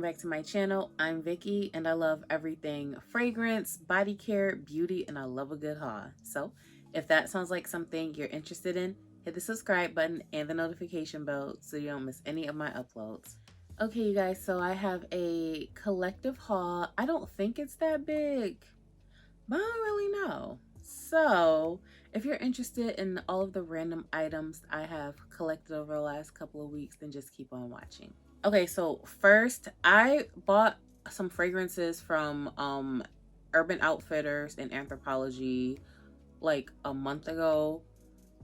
back to my channel. I'm Vicky and I love everything fragrance, body care, beauty, and I love a good haul. So if that sounds like something you're interested in, hit the subscribe button and the notification bell so you don't miss any of my uploads. Okay, you guys, so I have a collective haul. I don't think it's that big, but I don't really know. So if you're interested in all of the random items I have collected over the last couple of weeks, then just keep on watching. Okay, so first I bought some fragrances from Urban Outfitters and Anthropologie like a month ago.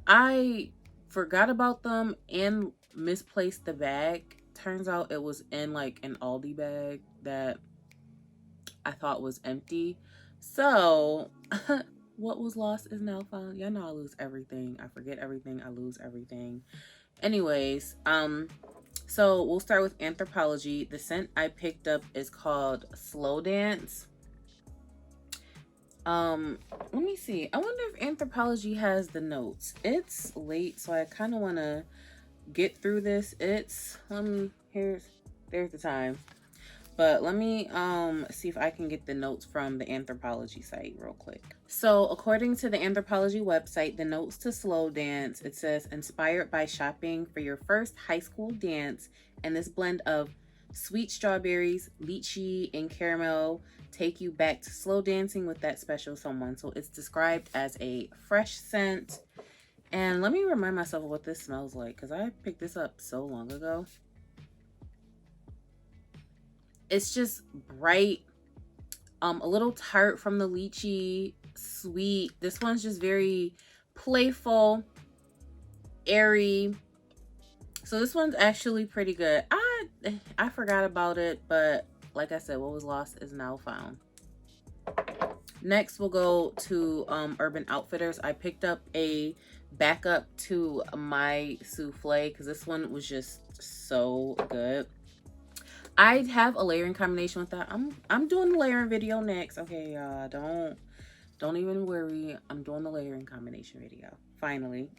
I forgot about them and misplaced the bag. Turns out it was in like an Aldi bag that I thought was empty. So what was lost is now found. Y'all know I lose everything. I forget everything. I lose everything. Anyways, so we'll start with Anthropologie. The scent I picked up is called Slow Dance. Let me see. I wonder if Anthropologie has the notes. It's late, so I kind of want to get through this. There's the time. But let me see if I can get the notes from the Anthropologie site real quick. So according to the Anthropologie website, the notes to Slow Dance, it says, inspired by shopping for your first high school dance, and this blend of sweet strawberries, lychee, and caramel take you back to slow dancing with that special someone. So it's described as a fresh scent. And let me remind myself of what this smells like, because I picked this up so long ago. It's just bright, a little tart from the lychee, sweet. This one's just very playful, airy. So this one's actually pretty good. I forgot about it, but like I said, what was lost is now found. Next, we'll go to Urban Outfitters. I picked up a backup to my souffle because this one was just so good. I have a layering combination with that. I'm doing the layering video next. Okay, y'all, don't even worry. I'm doing the layering combination video finally.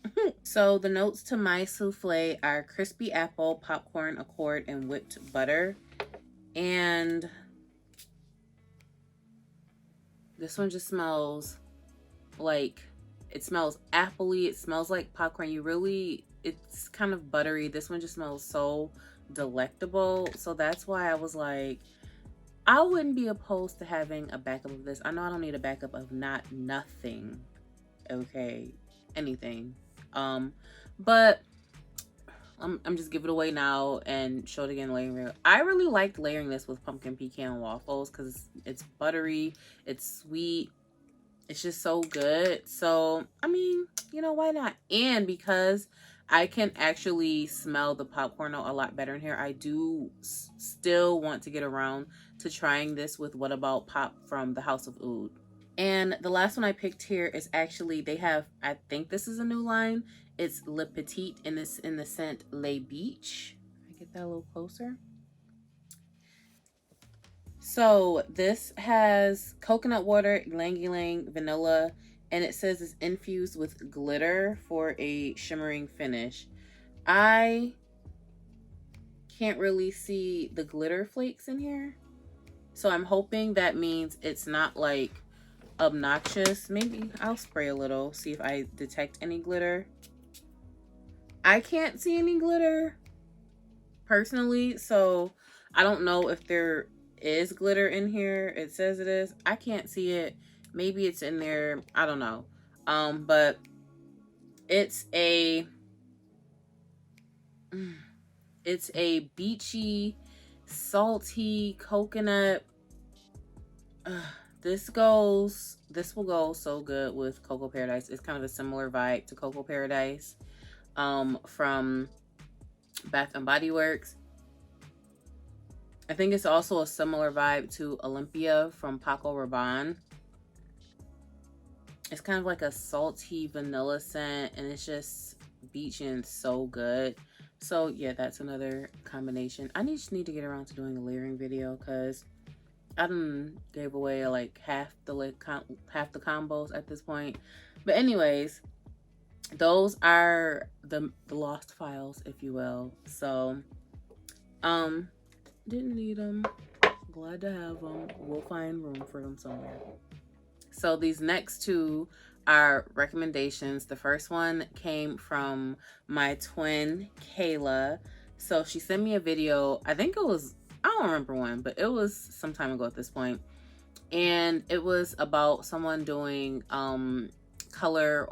So the notes to my souffle are crispy apple, popcorn, accord, and whipped butter. And this one just smells like, it smells appley. It smells like popcorn. It's kind of buttery. This one just smells so delectable. So that's why I was like, I wouldn't be opposed to having a backup of this. I know I don't need a backup of nothing, okay, anything, but I'm just give it away now and show it again layering. I really liked layering this with pumpkin pecan waffles because it's buttery, it's sweet, it's just so good. So I mean, you know, why not? And because I can actually smell the popcorn a lot better in here, I do still want to get around to trying this with What About Pop from the House of Oud. And the last one I picked here is actually, they have, I think this is a new line. It's Le Petit, and it's in the scent Le Beach. I get that a little closer. So this has coconut water, ylang ylang, vanilla, and it says it's infused with glitter for a shimmering finish. I can't really see the glitter flakes in here, so I'm hoping that means it's not like obnoxious. Maybe I'll spray a little, see if I detect any glitter. I can't see any glitter personally, so I don't know if there is glitter in here. It says it is. I can't see it. Maybe it's in there. I don't know. But it's a beachy, salty coconut. This will go so good with Cocoa Paradise. It's kind of a similar vibe to Cocoa Paradise from Bath and Body Works. I think it's also a similar vibe to Olympia from Paco Rabanne. It's kind of like a salty vanilla scent, and it's just beachy and so good. So yeah, that's another combination. I just need to get around to doing a layering video because I done gave away like half the combos at this point. But anyways, those are the lost files, if you will. So Didn't need them. Glad to have them. We'll find room for them somewhere. So these next two are recommendations. The first one came from my twin, Kayla. So she sent me a video. I think it was, I don't remember when, but it was some time ago at this point. And it was about someone doing green color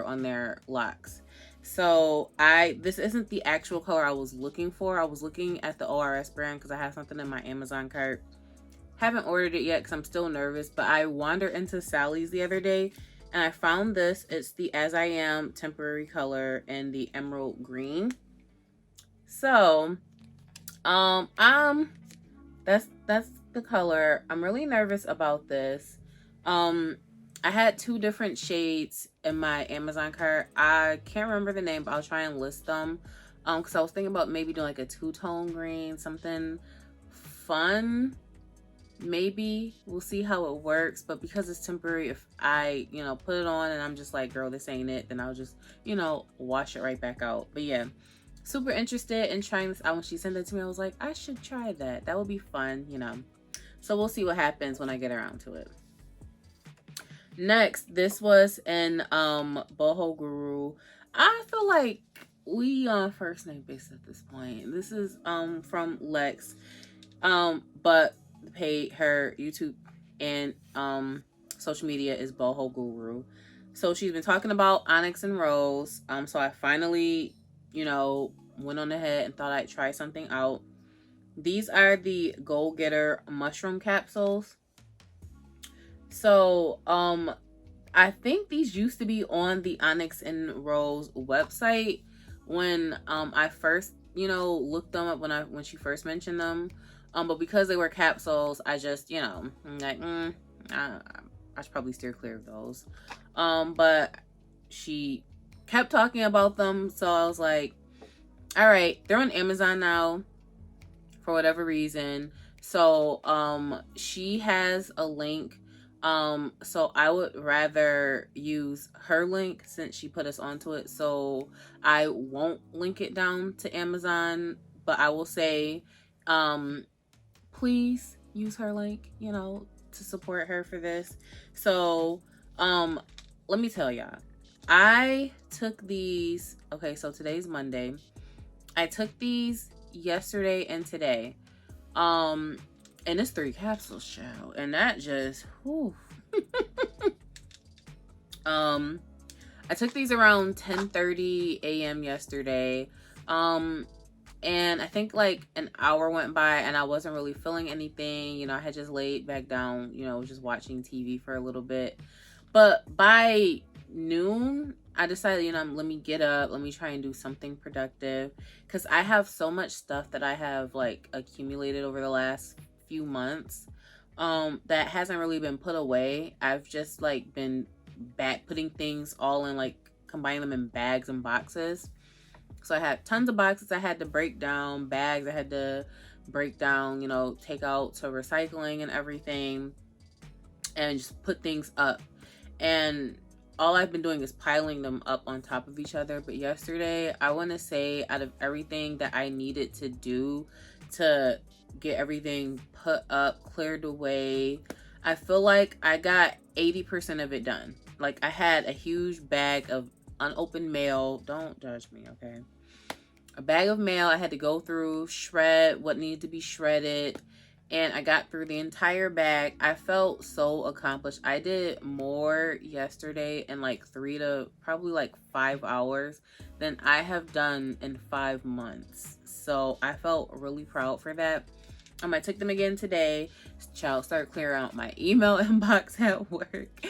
on their locks. So this isn't the actual color I was looking for. I was looking at the ORS brand because I have something in my Amazon cart. Haven't ordered it yet because I'm still nervous, but I wandered into Sally's the other day and I found this. It's the As I Am temporary color in the emerald green. So that's the color. I'm really nervous about this. I had two different shades in my Amazon cart. I can't remember the name, but I'll try and list them. Because I was thinking about maybe doing like a two-tone green, something fun. Maybe we'll see how it works, but because it's temporary, if I put it on and I'm just like, girl, this ain't it, then I'll just wash it right back out. But yeah, super interested in trying this out. When she sent it to me, I was like, I should try that would be fun. So we'll see what happens when I get around to it. Next, this was in Boho Guru. I feel like we on first name basis at this point. This is from Lex, but her YouTube and social media is Boho Guru. So she's been talking about onyx and rose. So I finally went on ahead and thought I'd try something out. These are the Goal Getter mushroom capsules. So I think these used to be on the Onyx and Rose website when I first looked them up when she first mentioned them. But because they were capsules, I just I'm like I should probably steer clear of those. But she kept talking about them, so I was like, all right, they're on Amazon now for whatever reason. So she has a link. So I would rather use her link since she put us onto it. So I won't link it down to Amazon, but I will say, please use her link, to support her for this. So, let me tell y'all, I took these, okay, so today's Monday. I took these yesterday and today. And it's 3 capsules, child. And that just, whew. I took these around 10:30 a.m. yesterday. And I think like an hour went by and I wasn't really feeling anything. I had just laid back down, just watching TV for a little bit. But by noon, I decided, let me get up, let me try and do something productive. Because I have so much stuff that I have like accumulated over the last few months that hasn't really been put away. I've just like been putting things all in, like combining them in bags and boxes. So I had tons of boxes I had to break down, bags I had to break down, take out to recycling and everything, and just put things up. And all I've been doing is piling them up on top of each other. But yesterday, I want to say, out of everything that I needed to do to get everything put up, cleared away, I feel like I got 80% of it done. Like, I had a huge bag of unopened mail. Don't judge me, okay? A bag of mail I had to go through, shred what needed to be shredded, and I got through the entire bag. I felt so accomplished. I did more yesterday in like 3 to probably like 5 hours than I have done in 5 months. So I felt really proud for that. I took them again today. Child, start clearing out my email inbox at work.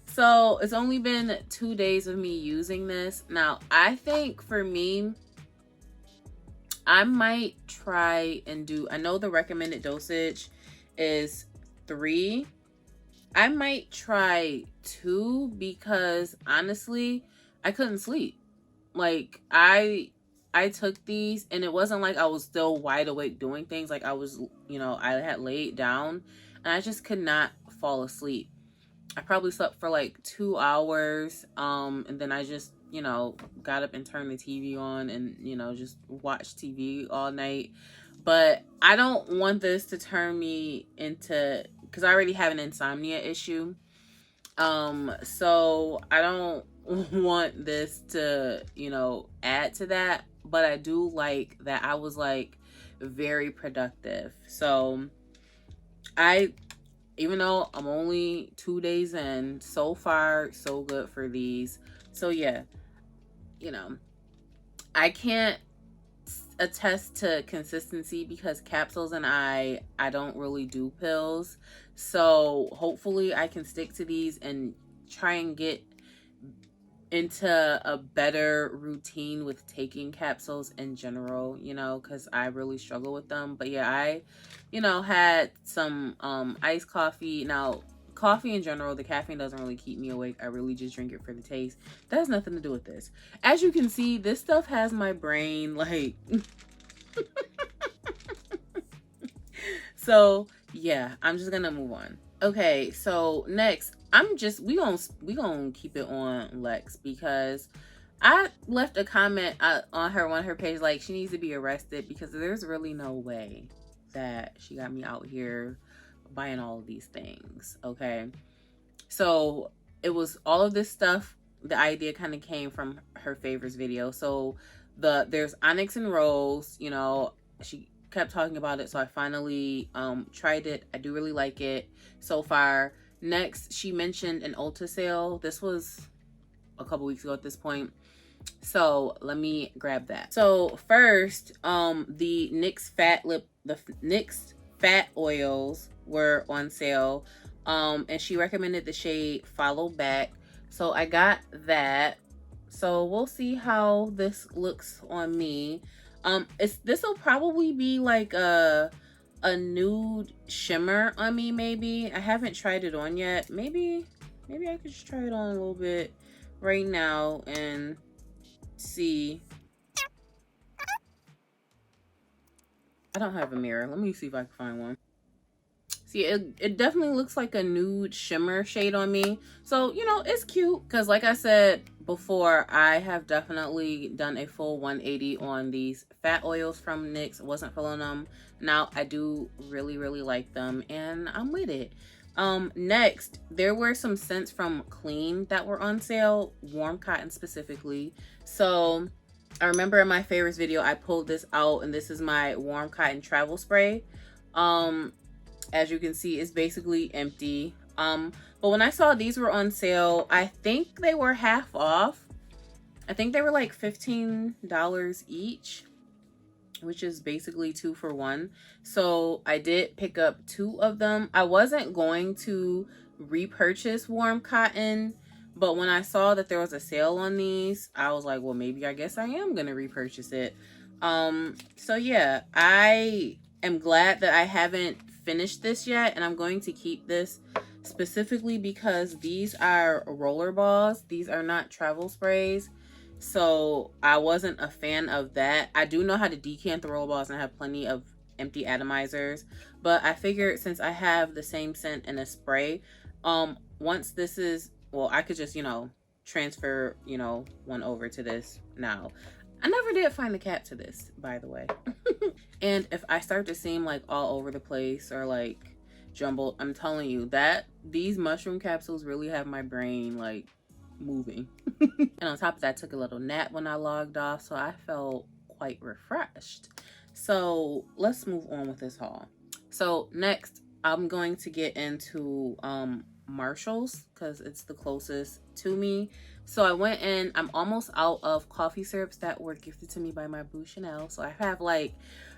So it's only been 2 days of me using this. Now, I think for me, I might try and do, I know the recommended dosage is 3. I might try 2 because honestly, I couldn't sleep. Like, I took these and it wasn't like I was still wide awake doing things. Like I was, I had laid down and I just could not fall asleep. I probably slept for like 2 hours. And then I just, got up and turned the TV on and, just watched TV all night. but I don't want this to turn me into, because I already have an insomnia issue. So I don't want this to, add to that, but I do like that I was like very productive. So I, even though I'm only 2 days in, so far so good for these. So yeah, you know, I can't attest to consistency because capsules and I don't really do pills. So hopefully I can stick to these and try and get into a better routine with taking capsules in general, because I really struggle with them. But yeah, I, had some iced coffee. Now, coffee in general, the caffeine doesn't really keep me awake. I really just drink it for the taste. That has nothing to do with this. As you can see, this stuff has my brain like so yeah, I'm just gonna move on. Okay, so next, we gonna keep it on Lex because I left a comment on one of her page like she needs to be arrested because there's really no way that she got me out here buying all of these things. Okay, so it was all of this stuff. The idea kind of came from her favorites video. So there's Onyx and Rose. She kept talking about it, so I finally tried it. I do really like it so far. Next, she mentioned an Ulta sale. This was a couple weeks ago at this point, so let me grab that. So first, the NYX fat oils were on sale, and she recommended the shade Follow Back, so I got that. So we'll see how this looks on me. This will probably be like a nude shimmer on me. Maybe I haven't tried it on yet. Maybe I could just try it on a little bit right now and see. I don't have a mirror. Let me see if I can find one. See, it definitely looks like a nude shimmer shade on me. So, it's cute because like I said before, I have definitely done a full 180 on these fat oils from NYX. Wasn't feeling them. Now, I do really, really like them and I'm with it. Next, there were some scents from Clean that were on sale, warm cotton specifically. So, I remember in my favorites video, I pulled this out and this is my warm cotton travel spray. As you can see, it's basically empty. But when I saw these were on sale, I think they were half off. I think they were like $15 each, which is basically 2 for 1. So I did pick up 2 of them. I wasn't going to repurchase warm cotton, but when I saw that there was a sale on these, I was like, well, maybe I guess I am gonna repurchase it. So yeah, I am glad that I haven't finished this yet, and I'm going to keep this specifically because these are roller balls. These are not travel sprays, so I wasn't a fan of that. I do know how to decant the roller balls and I have plenty of empty atomizers, but I figured since I have the same scent in a spray, once this is, well, I could just transfer one over to this now. I never did find the cap to this, by the way. And if I start to seem like all over the place or like jumbled, I'm telling you that these mushroom capsules really have my brain like moving. And on top of that, I took a little nap when I logged off, so I felt quite refreshed. So let's move on with this haul. So next, I'm going to get into Marshall's because it's the closest to me. So I went in, I'm almost out of coffee syrups that were gifted to me by my boo Chanel. So I have like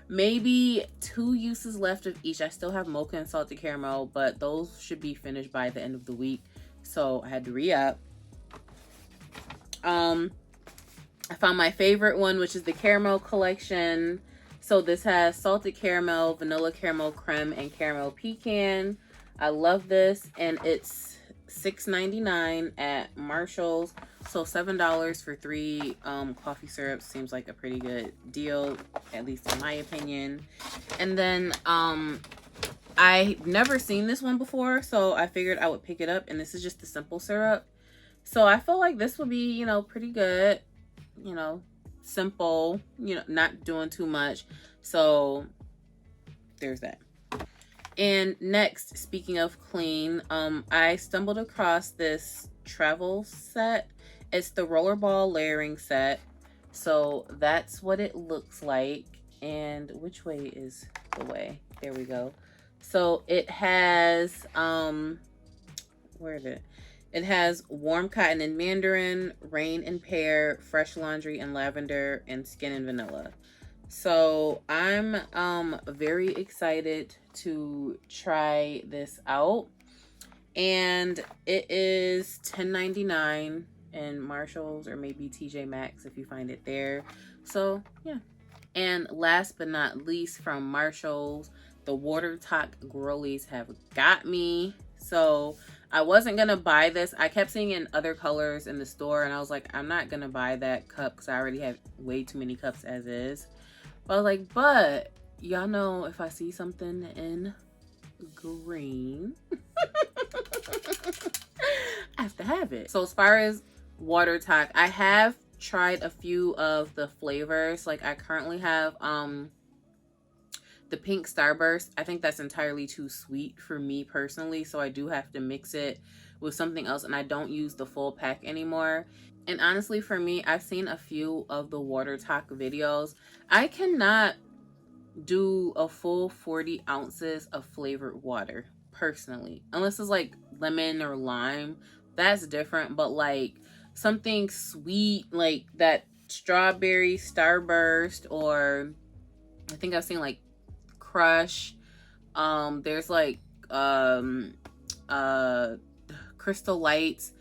maybe 2 uses left of each. I still have mocha and salted caramel, but those should be finished by the end of the week. So I had to re-up. I found my favorite one, which is the caramel collection. So this has salted caramel, vanilla caramel creme, and caramel pecan. I love this, and it's $6.99 at Marshall's. So $7 for 3 coffee syrups seems like a pretty good deal, at least in my opinion. And then I've never seen this one before, so I figured I would pick it up, and this is just the simple syrup. So I feel like this will be, pretty good, simple, not doing too much. So there's that. And next, speaking of clean, I stumbled across this travel set. It's the rollerball layering set. So that's what it looks like. And which way is the way? There we go. So it has, where is it? It has warm cotton and mandarin, rain and pear, fresh laundry and lavender, and skin and vanilla. So I'm very excited to try this out. And it is $10.99 in Marshalls or maybe TJ Maxx if you find it there. So yeah. And last but not least, from Marshalls, the Water Talk Girlies have got me. So I wasn't gonna buy this. I kept seeing it in other colors in the store, and I was like, I'm not gonna buy that cup because I already have way too many cups as is. But I was like, but y'all know if I see something in green, I have to have it. So as far as Water Talk, I have tried a few of the flavors. Like I currently have the pink Starburst. I think that's entirely too sweet for me personally, so I do have to mix it with something else, and I don't use the full pack anymore. And honestly, for me, I've seen a few of the Water Talk videos. I cannot do a full 40 ounces of flavored water personally, unless it's like lemon or lime. That's different, but like something sweet like that strawberry Starburst, or I think I've seen like Crush. There's like Crystal Lights.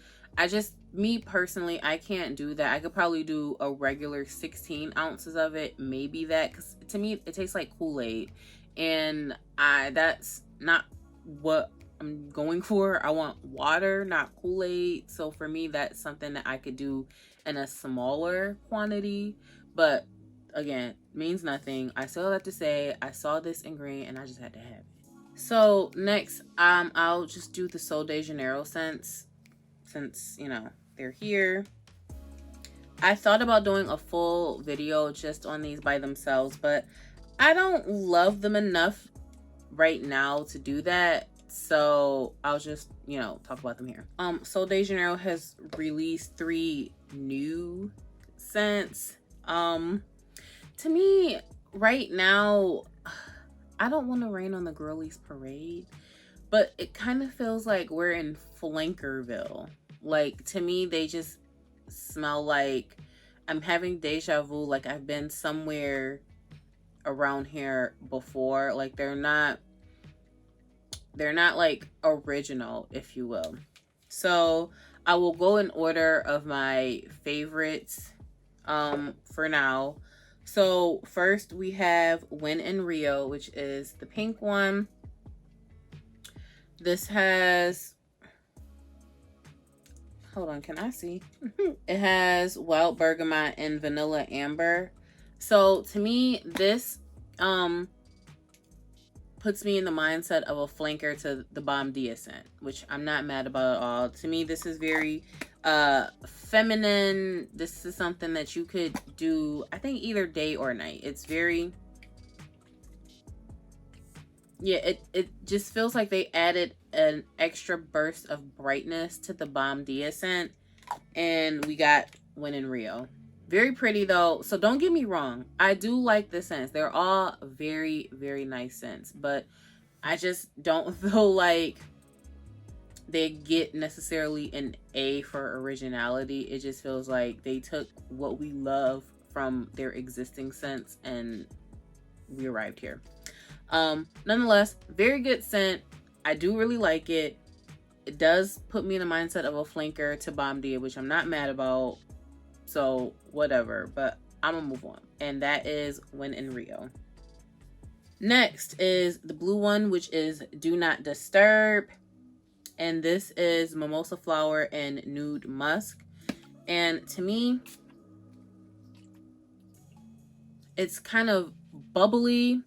Me personally, I can't do that. I could probably do a regular 16 ounces of it, maybe that, because to me it tastes like Kool-Aid, and that's not what I'm going for. I want water, not Kool-Aid. So for me, that's something that I could do in a smaller quantity, but again, means nothing. I still have to say I saw this in green and I just had to have it. So next, I'll just do the Sol de Janeiro scents, since you know they're here. I thought about doing a full video just on these by themselves, but I don't love them enough right now to do that. So I'll just, you know, talk about them here. Sol de Janeiro has released 3 new scents. To me, right now, I don't want to rain on the girlies parade, but it kind of feels like we're in Flankerville. Like, to me, they just smell like I'm having deja vu. Like, I've been somewhere around here before. Like, they're not like original, if you will. So I will go in order of my favorites for now. So first we have When in Rio, which is the pink one. This has, hold on, can I see? It has wild bergamot and vanilla amber. So to me, this puts me in the mindset of a flanker to the Bomb Dia scent, which I'm not mad about at all. To me, this is very feminine. This is something that you could do, I think, either day or night. It's very, yeah, it just feels like they added an extra burst of brightness to the Bomb Dia scent, and we got When in Rio. Very pretty though, so don't get me wrong, I do like the scents. They're all very, very nice scents, but I just don't feel like they get necessarily an A for originality. It just feels like they took what we love from their existing scents and we arrived here. Nonetheless, very good scent. I do really like it. It does put me in the mindset of a flanker to Bomb Dia, which I'm not mad about. So whatever, but I'm gonna move on. And that is When in Rio. Next is the blue one, which is Do Not Disturb. And this is Mimosa Flower and Nude Musk. And to me, it's kind of bubbly,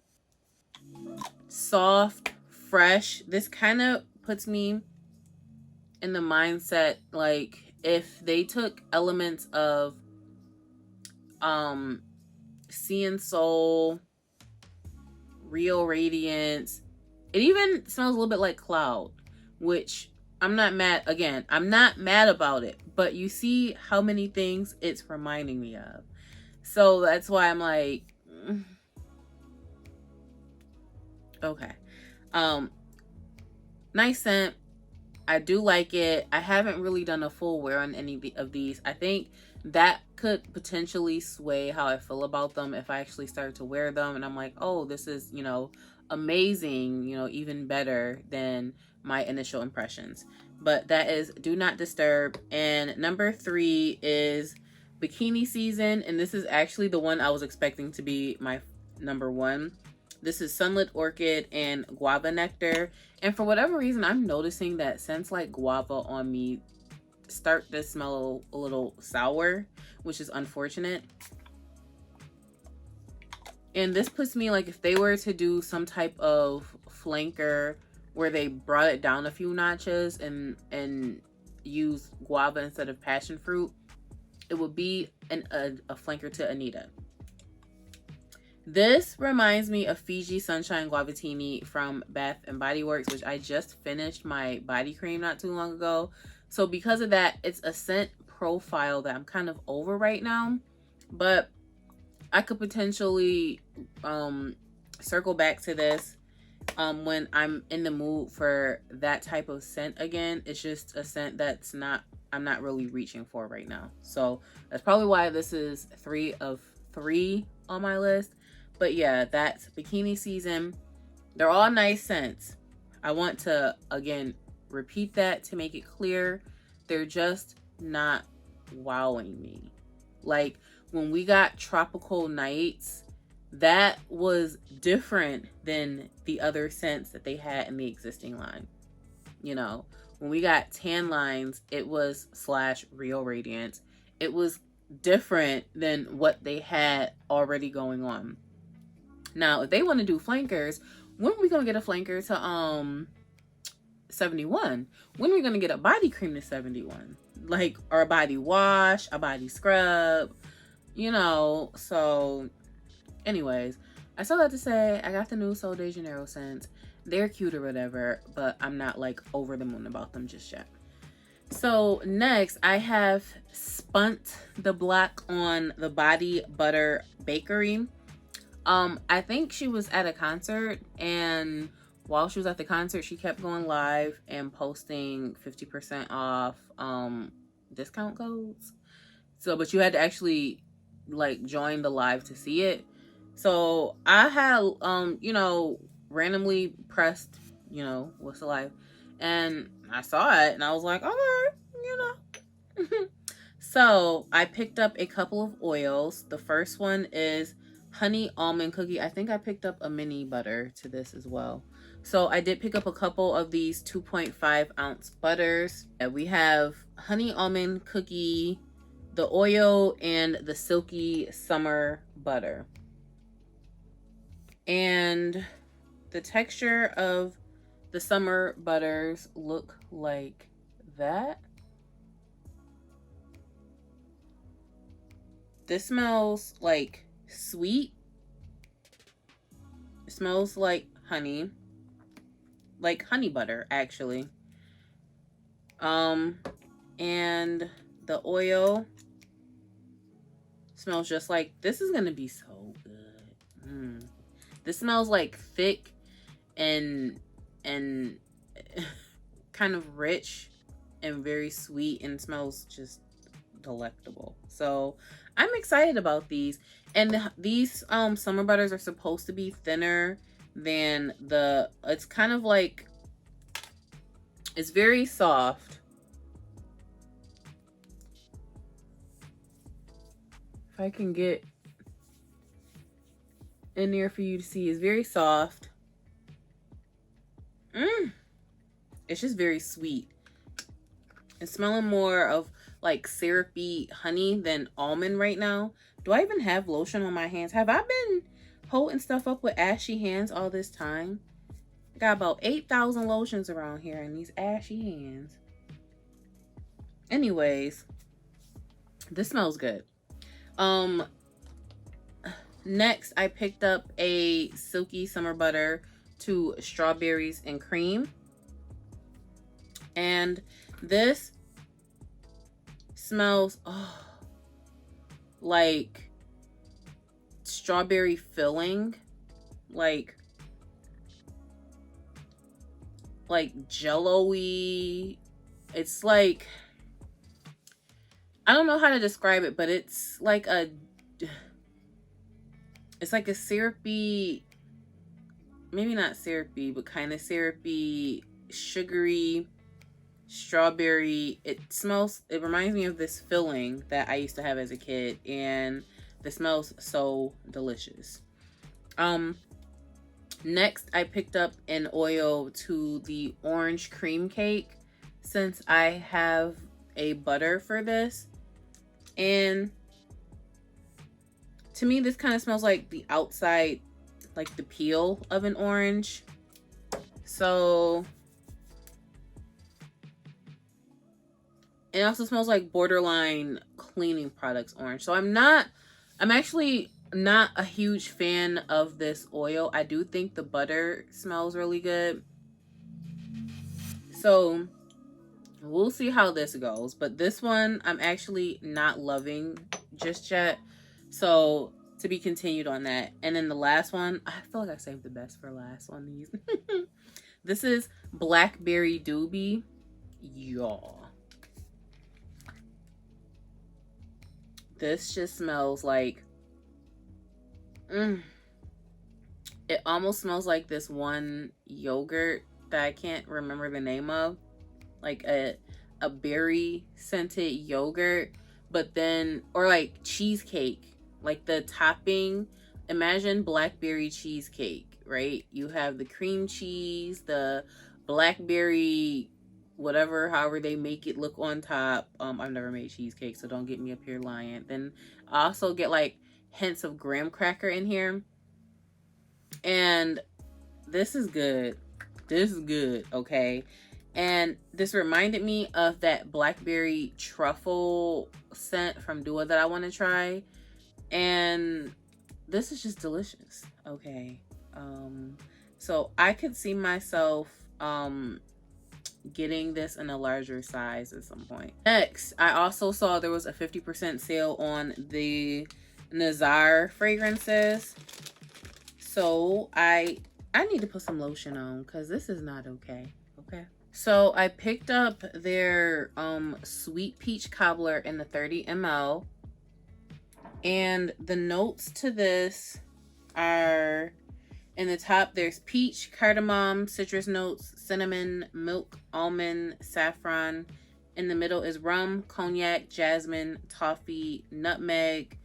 soft, fresh. This kind of puts me in the mindset like if they took elements of Sea and Soul, Real Radiance. It even smells a little bit like Cloud, which I'm not mad. Again, I'm not mad about it, but you see how many things it's reminding me of. So that's why I'm like, okay. Nice scent. I do like it. I haven't really done a full wear on any of these. I think that could potentially sway how I feel about them if I actually start to wear them and I'm like, oh, this is, you know, amazing, you know, even better than my initial impressions. But that is Do Not Disturb. And number 3 is Bikini Season. And this is actually the one I was expecting to be my number 1. This is Sunlit Orchid and Guava Nectar. And for whatever reason, I'm noticing that scents like guava on me start to smell a little sour, which is unfortunate. And this puts me like, if they were to do some type of flanker where they brought it down a few notches and use guava instead of passion fruit, it would be a flanker to Anita. This reminds me of Fiji Sunshine Guavatini from Bath and Body Works, which I just finished my body cream not too long ago. So because of that, it's a scent profile that I'm kind of over right now. But I could potentially circle back to this when I'm in the mood for that type of scent again. It's just a scent that's I'm not really reaching for right now. So that's probably why this is 3 of 3 on my list. But yeah, that's Bikini Season. They're all nice scents. I want to, again, repeat that to make it clear. They're just not wowing me. Like, when we got Tropical Nights, that was different than the other scents that they had in the existing line. You know, when we got Tan Lines, it was / Real Radiance. It was different than what they had already going on. Now, if they want to do flankers, when are we going to get a flanker to 71? When are we going to get a body cream to 71? Like, or a body wash, a body scrub, you know. So, anyways, I still have to say, I got the new Sol de Janeiro scents. They're cute or whatever, but I'm not like over the moon about them just yet. So next, I have Spunt the Black on the Body Butter Bakery. I think she was at a concert, and while she was at the concert, she kept going live and posting 50% off discount codes. So, but you had to actually like join the live to see it. So I had you know, randomly pressed, you know, what's the live, and I saw it and I was like, okay, you know. So I picked up a couple of oils. The first one is Honey Almond Cookie. I think I picked up a mini butter to this as well. So I did pick up a couple of these 2.5 ounce butters. We have Honey Almond Cookie, the oil, and the Silky Summer Butter. And the texture of the summer butters look like that. This smells like sweet. It smells like honey butter actually. And the oil smells just like, this is gonna be so good. This smells like thick and kind of rich and very sweet, and smells just delectable. So I'm excited about these. And these summer butters are supposed to be thinner than it's kind of like, it's very soft. If I can get in there for you to see, it's very soft. It's just very sweet. It's smelling more of like syrupy honey than almond right now. Do I even have lotion on my hands? Have I been holding stuff up with ashy hands all this time? I got about 8,000 lotions around here in these ashy hands. Anyways, this smells good. Next, I picked up a Silky Summer Butter to Strawberries and Cream. And this smells like strawberry filling, like jello-y. It's like, I don't know how to describe it, but it's like a syrupy, maybe not syrupy, but kind of syrupy, sugary strawberry. It reminds me of this filling that I used to have as a kid, and it smells so delicious. Next, I picked up an oil to the orange cream cake, since I have a butter for this. And to me, this kind of smells like the outside, like the peel of an orange. So it also smells like borderline cleaning products orange. So I'm actually not a huge fan of this oil. I do think the butter smells really good. So we'll see how this goes. But this one I'm actually not loving just yet. So to be continued on that. And then the last one, I feel like I saved the best for last on these. This is Blackberry Doobie. Y'all. This just smells like, it almost smells like this one yogurt that I can't remember the name of, like a berry scented yogurt, but then, or like cheesecake, like the topping. Imagine blackberry cheesecake, right? You have the cream cheese, the blackberry, whatever, however they make it look on top. I've never made cheesecake, so don't get me up here lying. Then I also get like hints of graham cracker in here. And this is good. This is good, okay? And this reminded me of that blackberry truffle scent from Dua that I want to try. And this is just delicious, okay? So I could see myself getting this in a larger size at some point. Next, I also saw there was a 50% sale on the Nazar fragrances. So I need to put some lotion on because this is not okay. Okay. So I picked up their sweet peach cobbler in the 30 ml. And the notes to this are, in the top, there's peach, cardamom, citrus notes, cinnamon, milk, almond, saffron. In the middle is rum, cognac, jasmine, toffee, nutmeg.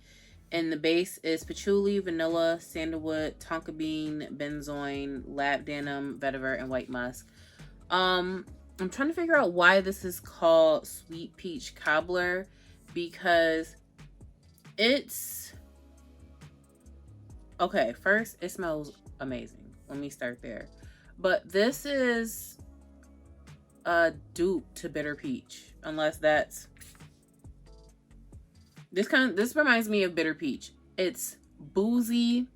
And the base is patchouli, vanilla, sandalwood, tonka bean, benzoin, labdanum, vetiver, and white musk. I'm trying to figure out why this is called sweet peach cobbler, because it's okay. First, it smells amazing. Let me start there. But this is a dupe to bitter peach, unless that's this reminds me of bitter peach. It's boozy.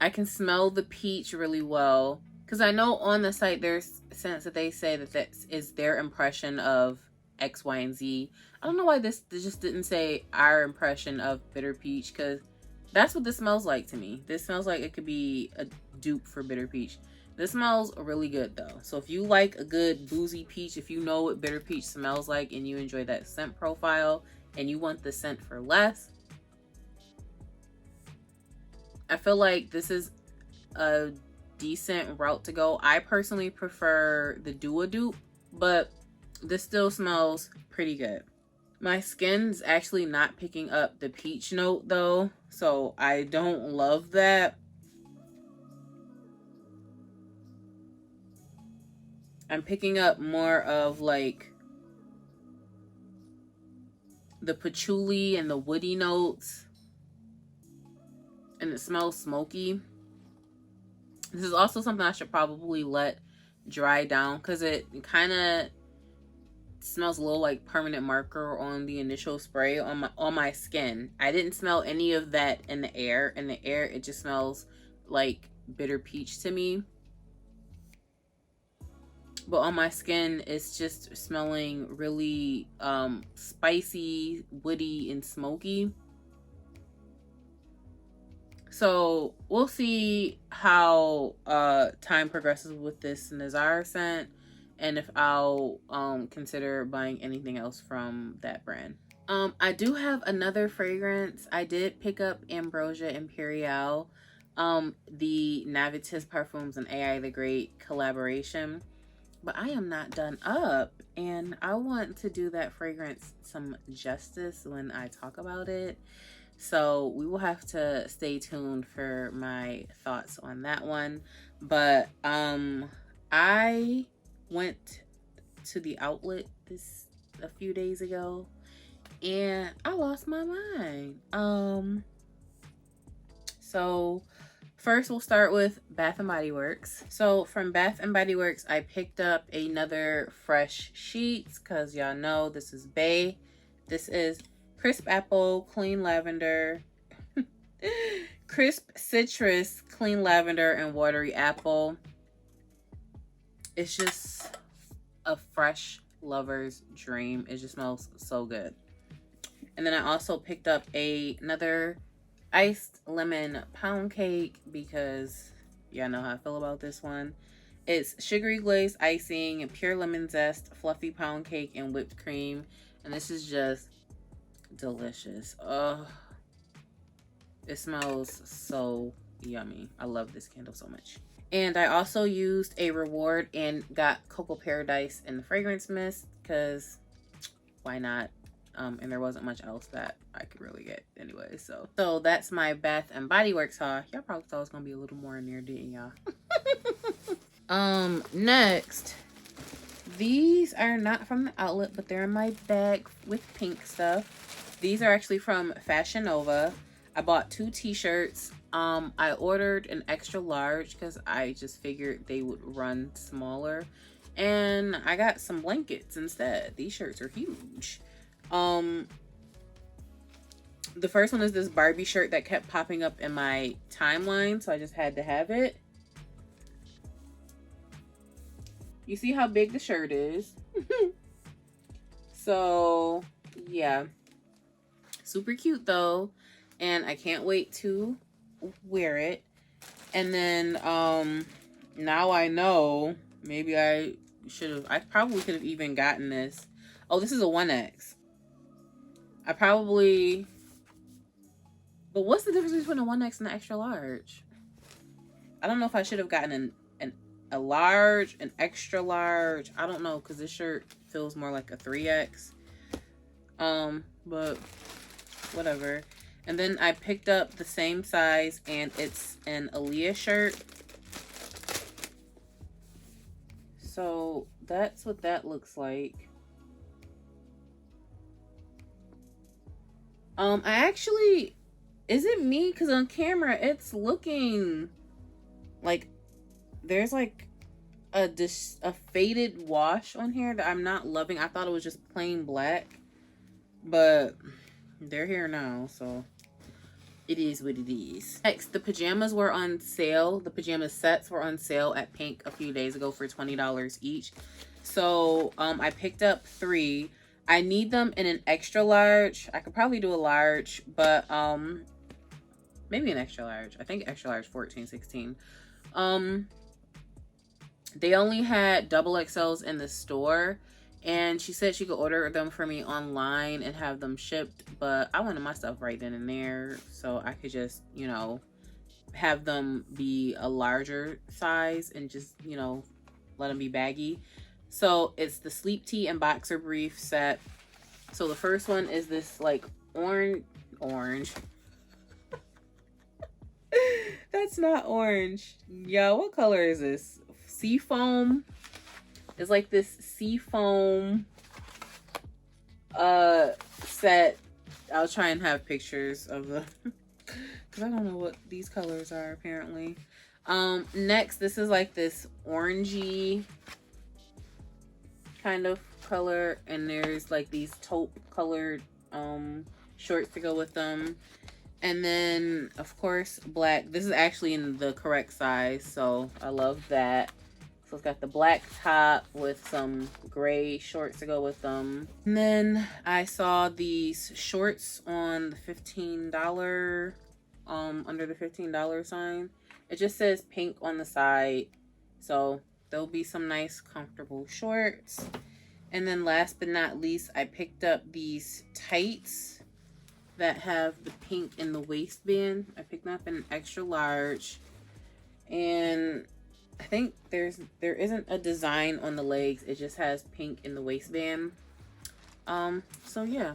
I can smell the peach really well, because I know on the site there's scents that they say that is their impression of X, Y, and Z. I don't know why this just didn't say our impression of bitter peach, because that's what this smells like to me. This smells like it could be a dupe for bitter peach. This smells really good though. So if you like a good boozy peach, if you know what bitter peach smells like and you enjoy that scent profile and you want the scent for less, I feel like this is a decent route to go. I personally prefer the Dua dupe, but this still smells pretty good. My skin's actually not picking up the peach note though, so I don't love that. I'm picking up more of like the patchouli and the woody notes, and it smells smoky. This is also something I should probably let dry down, because it kind of smells a little like permanent marker on the initial spray on my skin. I didn't smell any of that in the air. In the air, it just smells like bitter peach to me. But on my skin, it's just smelling really spicy, woody, and smoky. So we'll see how time progresses with this Nazar scent, and if I'll consider buying anything else from that brand. I do have another fragrance. I did pick up Ambrosia Imperial, the Navitus Parfums and AI the Great collaboration. But I am not done up, and I want to do that fragrance some justice when I talk about it. So we will have to stay tuned for my thoughts on that one. But I went to the outlet a few days ago, and I lost my mind. So first, we'll start with Bath & Body Works. So from Bath & Body Works, I picked up another fresh sheets because y'all know this is Bae. This is Crisp Apple, Clean Lavender, Crisp Citrus, Clean Lavender, and Watery Apple. It's just a fresh lover's dream. It just smells so good. And then I also picked up another iced lemon pound cake because y'all know how I feel about this one. It's sugary glazed icing, pure lemon zest, fluffy pound cake, and whipped cream. And this is just delicious. Oh, it smells so yummy. I love this candle so much. And I also used a reward and got Cocoa Paradise in the fragrance mist because why not? And there wasn't much else that I could really get anyway. So that's my Bath & Body Works haul. Y'all probably thought it was gonna be a little more in there, didn't y'all? Next, these are not from the outlet, but they're in my bag with pink stuff. These are actually from Fashion Nova. I bought 2 t-shirts. I ordered an extra large because I just figured they would run smaller, and I got some blankets instead. These shirts are huge. The first one is this Barbie shirt that kept popping up in my timeline, so I just had to have it. You see how big the shirt is. So yeah, super cute though, and I can't wait to wear it. And then now I know, maybe I probably could have even gotten this. Oh, this is a 1X. But what's the difference between a 1X and an extra large? I don't know if I should have gotten a large, an extra large. I don't know, because this shirt feels more like a 3X. But whatever. And then I picked up the same size, and it's an Aaliyah shirt. So that's what that looks like. Is it me? Because on camera, it's looking like there's like a faded wash on here that I'm not loving. I thought it was just plain black, but they're here now, so it is what it is. Next, the pajamas were on sale. The pajama sets were on sale at Pink a few days ago for $20 each. So I picked up 3. I need them in an extra large. I could probably do a large, but maybe an extra large. I think extra large 14, 16. They only had double XLs in the store, and she said she could order them for me online and have them shipped, but I wanted my stuff right then and there, so I could just, you know, have them be a larger size and just, you know, let them be baggy. So it's the Sleep Tea and Boxer Brief set. So the first one is this like orange. That's not orange. Yo, what color is this? Seafoam. It's like this seafoam set. I'll try and have pictures of the because I don't know what these colors are apparently. Next, this is like this orangey kind of color, and there's like these taupe colored shorts to go with them. And then of course black. This is actually in the correct size, so I love that. So it's got the black top with some gray shorts to go with them. And then I saw these shorts on the $15 under the $15 sign. It just says pink on the side, so there'll be some nice comfortable shorts. And then last but not least, I picked up these tights that have the pink in the waistband. I picked them up in an extra large, and I think there isn't a design on the legs. It just has pink in the waistband. So yeah,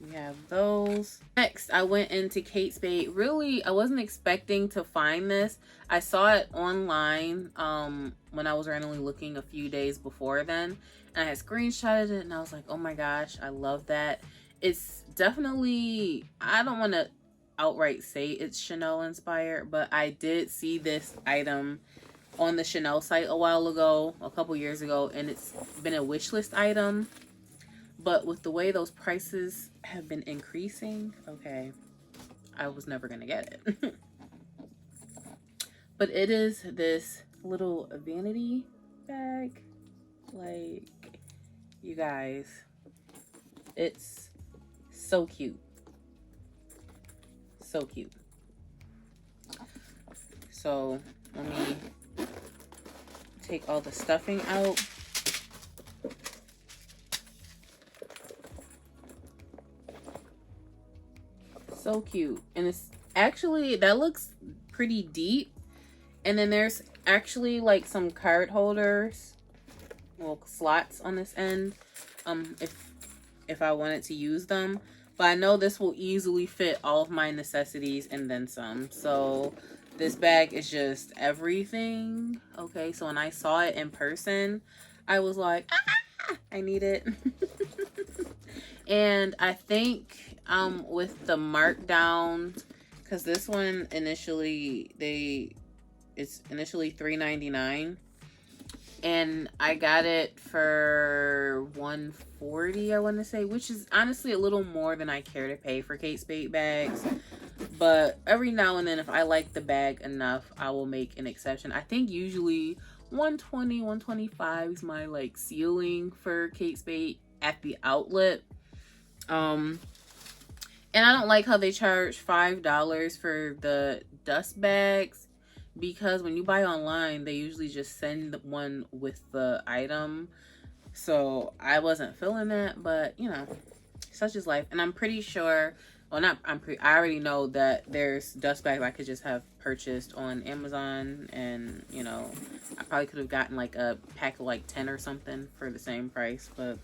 we have those. Next, I went into Kate Spade. Really, I wasn't expecting to find this. I saw it online when I was randomly looking a few days before then, and I had screenshotted it, and I was like, oh my gosh, I love that. It's definitely, I don't want to outright say it's Chanel inspired, but I did see this item on the Chanel site a while ago, a couple years ago, and it's been a wish list item. But with the way those prices have been increasing, okay, I was never gonna get it. But it is this little vanity bag. Like, you guys, it's so cute. So cute. So let me take all the stuffing out. So cute. And it's actually, that looks pretty deep. And then there's actually like some card holders, well, slots on this end, if I wanted to use them. But I know this will easily fit all of my necessities and then some. So this bag is just everything. Okay, so when I saw it in person, I was like, ah, I need it. And I think with the markdowns, because this one initially, it's initially $3.99, and I got it for $140, I want to say, which is honestly a little more than I care to pay for Kate Spade bags. But every now and then, if I like the bag enough, I will make an exception. I think usually 120, 125 is my like ceiling for Kate Spade at the outlet. And I don't like how they charge $5 for the dust bags, because when you buy online, they usually just send one with the item. So I wasn't feeling that, but you know, such is life. And I'm pretty sure, well, I already know that there's dust bags I could just have purchased on Amazon, and you know, I probably could have gotten like a pack of like 10 or something for the same price. But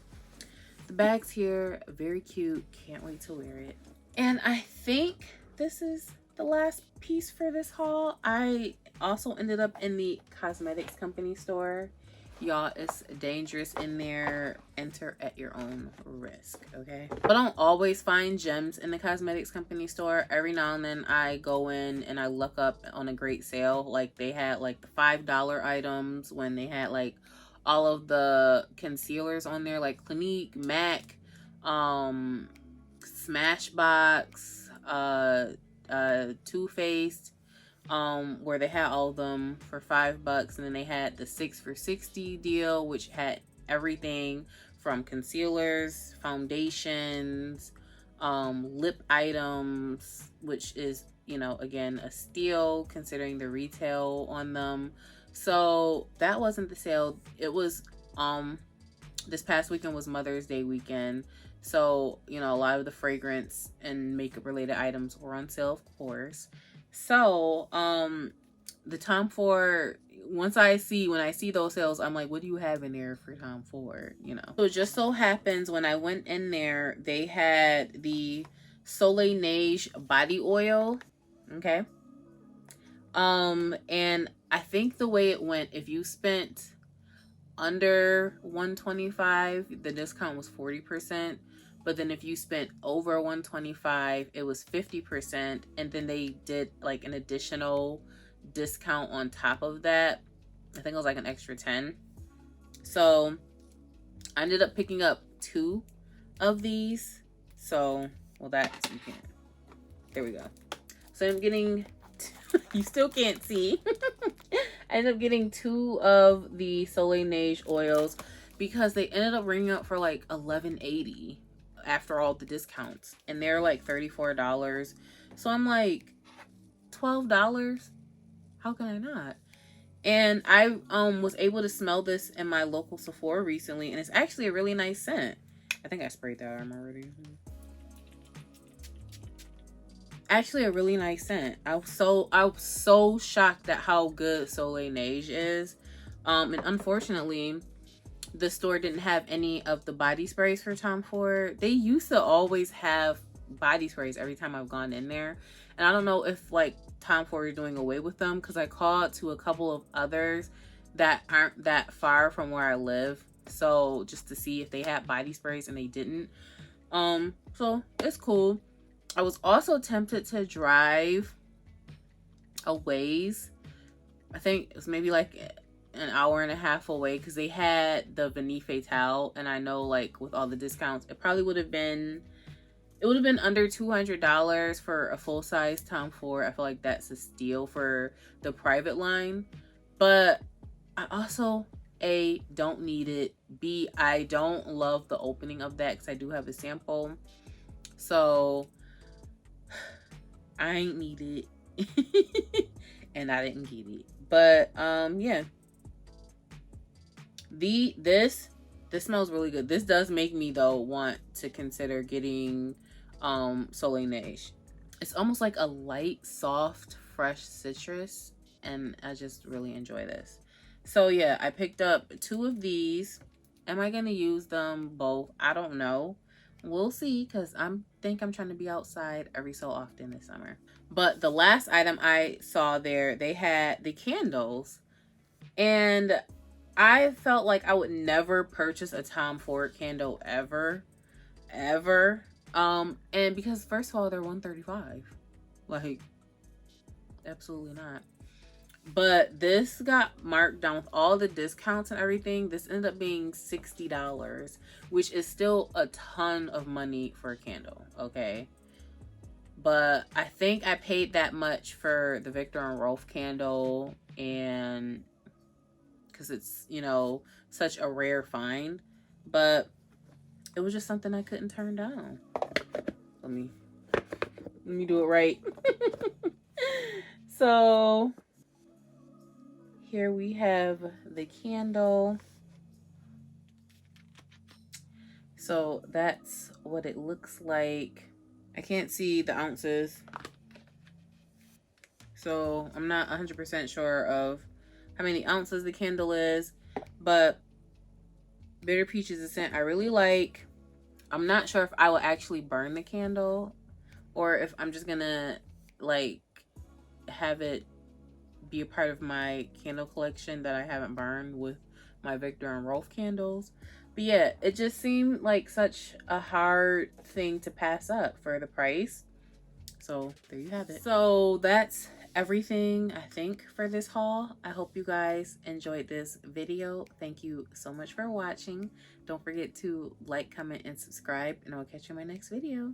the bags here, very cute. Can't wait to wear it. And I think this is the last piece for this haul. I also ended up in the cosmetics company store. Y'all, it's dangerous in there. Enter at your own risk, okay? But I don't always find gems in the cosmetics company store. Every now and then I go in and I look up on a great sale. Like they had like the $5 items when they had like all of the concealers on there, like Clinique, MAC, Smashbox, Too Faced, where they had all of them for $5, and then they had the 6 for $60 deal, which had everything from concealers, foundations, lip items, which is, you know, again, a steal considering the retail on them. So that wasn't the sale. It was this past weekend was Mother's Day weekend. So, you know, a lot of the fragrance and makeup related items were on sale, of course. So, the Tom Ford, when I see those sales, I'm like, what do you have in there for Tom Ford? You know, so it just so happens when I went in there, they had the Soleil Neige body oil. Okay. And I think the way it went, if you spent under $125, the discount was 40%. But then if you spent over $125, it was 50%. And then they did like an additional discount on top of that. I think it was like an extra 10. So I ended up picking up 2 of these. So, well, that you can't. There we go. So I'm getting, you still can't see. I ended up getting 2 of the Soleil Neige oils because they ended up ringing up for like $11.80 after all the discounts, and they're like $34. So I'm like, $12? How can I not? And I was able to smell this in my local Sephora recently, and it's actually a really nice scent. I think I sprayed that arm already. Actually a really nice scent. I was so shocked at how good Soleil Neige is. And unfortunately, the store didn't have any of the body sprays for Tom Ford. They used to always have body sprays every time I've gone in there. And I don't know if like Tom Ford is doing away with them, because I called to a couple of others that aren't that far from where I live. So just to see if they had body sprays, and they didn't. So it's cool. I was also tempted to drive a ways. I think it was maybe like an hour and a half away, because they had the Vanity Fatale, and I know like with all the discounts, it probably would have been under $200 for a full-size Tom Ford. I feel like that's a steal for the private line. But I also, A, don't need it. B, I don't love the opening of that, because I do have a sample. So I ain't need it. And I didn't get it. But yeah. This smells really good. This does make me though want to consider getting Soleil Neige. It's almost like a light, soft, fresh citrus, and I just really enjoy this. So yeah, I picked up 2 of these. Am I gonna use them both? I don't know. We'll see, because I'm trying to be outside every so often this summer. But the last item I saw there, they had the candles, and I felt like I would never purchase a Tom Ford candle ever. And because first of all, they're $135. Like, absolutely not. But this got marked down with all the discounts and everything. This ended up being $60, which is still a ton of money for a candle, okay? But I think I paid that much for the Viktor and Rolf candle, and because it's, you know, such a rare find. But it was just something I couldn't turn down. Let me do it right. So here we have the candle. So that's what it looks like. I can't see the ounces, so I'm not 100% sure of how many ounces the candle is, but Bitter Peach is a scent I really like. I'm not sure if I will actually burn the candle, or if I'm just gonna like have it be a part of my candle collection that I haven't burned with my Viktor and Rolf candles. But yeah, it just seemed like such a hard thing to pass up for the price. So there you have it. So that's everything I think for this haul. I hope you guys enjoyed this video. Thank you so much for watching. Don't forget to like, comment, and subscribe, and I'll catch you in my next video.